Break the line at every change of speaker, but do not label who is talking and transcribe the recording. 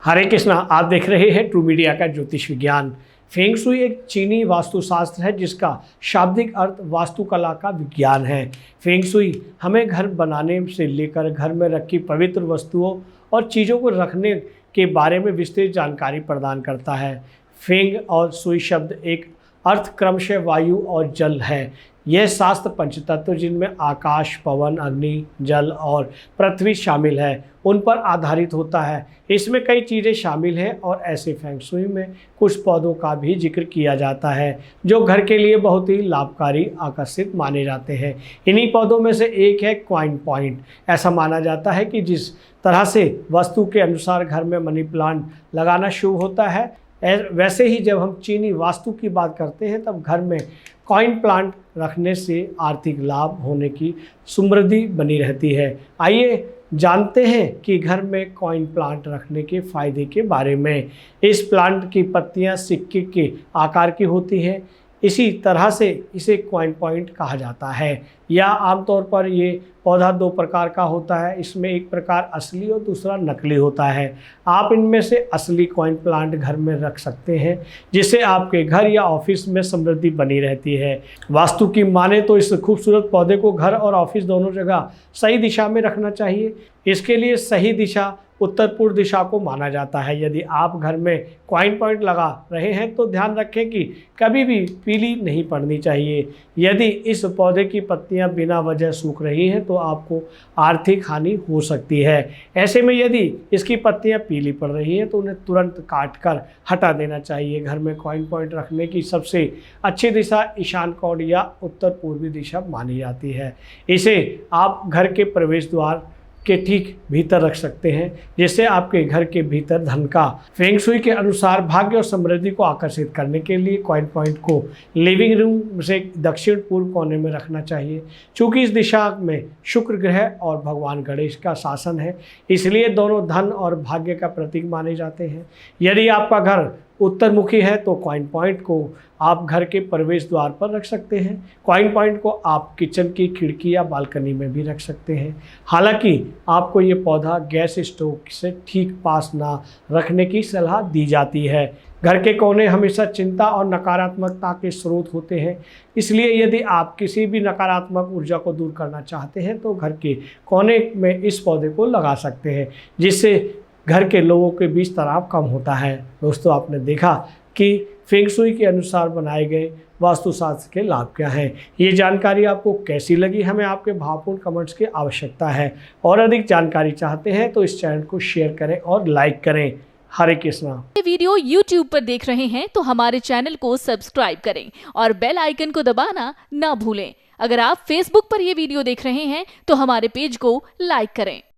हरे कृष्णा, आप देख रहे हैं ट्रू मीडिया का ज्योतिष विज्ञान। फेंग शुई एक चीनी वास्तुशास्त्र है जिसका शाब्दिक अर्थ वास्तुकला का विज्ञान है। फेंग शुई हमें घर बनाने से लेकर घर में रखी पवित्र वस्तुओं और चीज़ों को रखने के बारे में विस्तृत जानकारी प्रदान करता है। फेंग और शुई शब्द एक अर्थ क्रमशः वायु और जल है। यह शास्त्र पंचतत्व जिनमें आकाश, पवन, अग्नि, जल और पृथ्वी शामिल है उन पर आधारित होता है। इसमें कई चीज़ें शामिल हैं और ऐसे फेंग शुई में कुछ पौधों का भी जिक्र किया जाता है जो घर के लिए बहुत ही लाभकारी आकर्षित माने जाते हैं। इन्हीं पौधों में से एक है क्वाइन पॉइंट। ऐसा माना जाता है कि जिस तरह से वास्तु के अनुसार घर में मनी प्लांट लगाना शुभ होता है, वैसे ही जब हम चीनी वास्तु की बात करते हैं तब घर में कॉइन प्लांट रखने से आर्थिक लाभ होने की समृद्धि बनी रहती है। आइए जानते हैं कि घर में कॉइन प्लांट रखने के फायदे के बारे में। इस प्लांट की पत्तियां सिक्के के आकार की होती हैं, इसी तरह से इसे कॉइन पॉइंट कहा जाता है। या आमतौर पर ये पौधा दो प्रकार का होता है, इसमें एक प्रकार असली और दूसरा नकली होता है। आप इनमें से असली कॉइन प्लांट घर में रख सकते हैं जिससे आपके घर या ऑफिस में समृद्धि बनी रहती है। वास्तु की माने तो इस खूबसूरत पौधे को घर और ऑफिस दोनों जगह सही दिशा में रखना चाहिए। इसके लिए सही दिशा उत्तर पूर्व दिशा को माना जाता है। यदि आप घर में कॉइन पॉइंट लगा रहे हैं तो ध्यान रखें कि कभी भी पीली नहीं पड़नी चाहिए। यदि इस पौधे की पत्तियां बिना वजह सूख रही हैं तो आपको आर्थिक हानि हो सकती है। ऐसे में यदि इसकी पत्तियां पीली पड़ रही हैं तो उन्हें तुरंत काट कर हटा देना चाहिए। घर में कॉइन पॉइंट रखने की सबसे अच्छी दिशा ईशान कोण या उत्तर पूर्वी दिशा मानी जाती है। इसे आप घर के प्रवेश द्वार के ठीक भीतर रख सकते हैं जिससे आपके घर के भीतर धन का फेंग शुई के अनुसार भाग्य और समृद्धि को आकर्षित करने के लिए कॉइन पॉइंट को लिविंग रूम से दक्षिण पूर्व कोने में रखना चाहिए। चूँकि इस दिशा में शुक्र ग्रह और भगवान गणेश का शासन है, इसलिए दोनों धन और भाग्य का प्रतीक माने जाते हैं। यदि आपका घर उत्तरमुखी है तो कॉइन पॉइंट को आप घर के प्रवेश द्वार पर रख सकते हैं। कॉइन पॉइंट को आप किचन की खिड़की या बालकनी में भी रख सकते हैं। हालांकि आपको ये पौधा गैस स्टोव से ठीक पास ना रखने की सलाह दी जाती है। घर के कोने हमेशा चिंता और नकारात्मकता के स्रोत होते हैं, इसलिए यदि आप किसी भी नकारात्मक ऊर्जा को दूर करना चाहते हैं तो घर के कोने में इस पौधे को लगा सकते हैं जिससे घर के लोगों के बीच तनाव कम होता है। दोस्तों, आपने देखा कि फेंग शुई के अनुसार बनाए गए वास्तुशास्त्र के लाभ क्या हैं। ये जानकारी आपको कैसी लगी, हमें आपके भावपूर्ण कमेंट्स की आवश्यकता है। और अधिक जानकारी चाहते हैं तो इस चैनल को शेयर करें और लाइक करें। हरे कृष्णा।
ये वीडियो YouTube पर देख रहे हैं तो हमारे चैनल को सब्सक्राइब करें और बेल आइकन को दबाना ना भूलें। अगर आप Facebook पर ये वीडियो देख रहे हैं तो हमारे पेज को लाइक करें।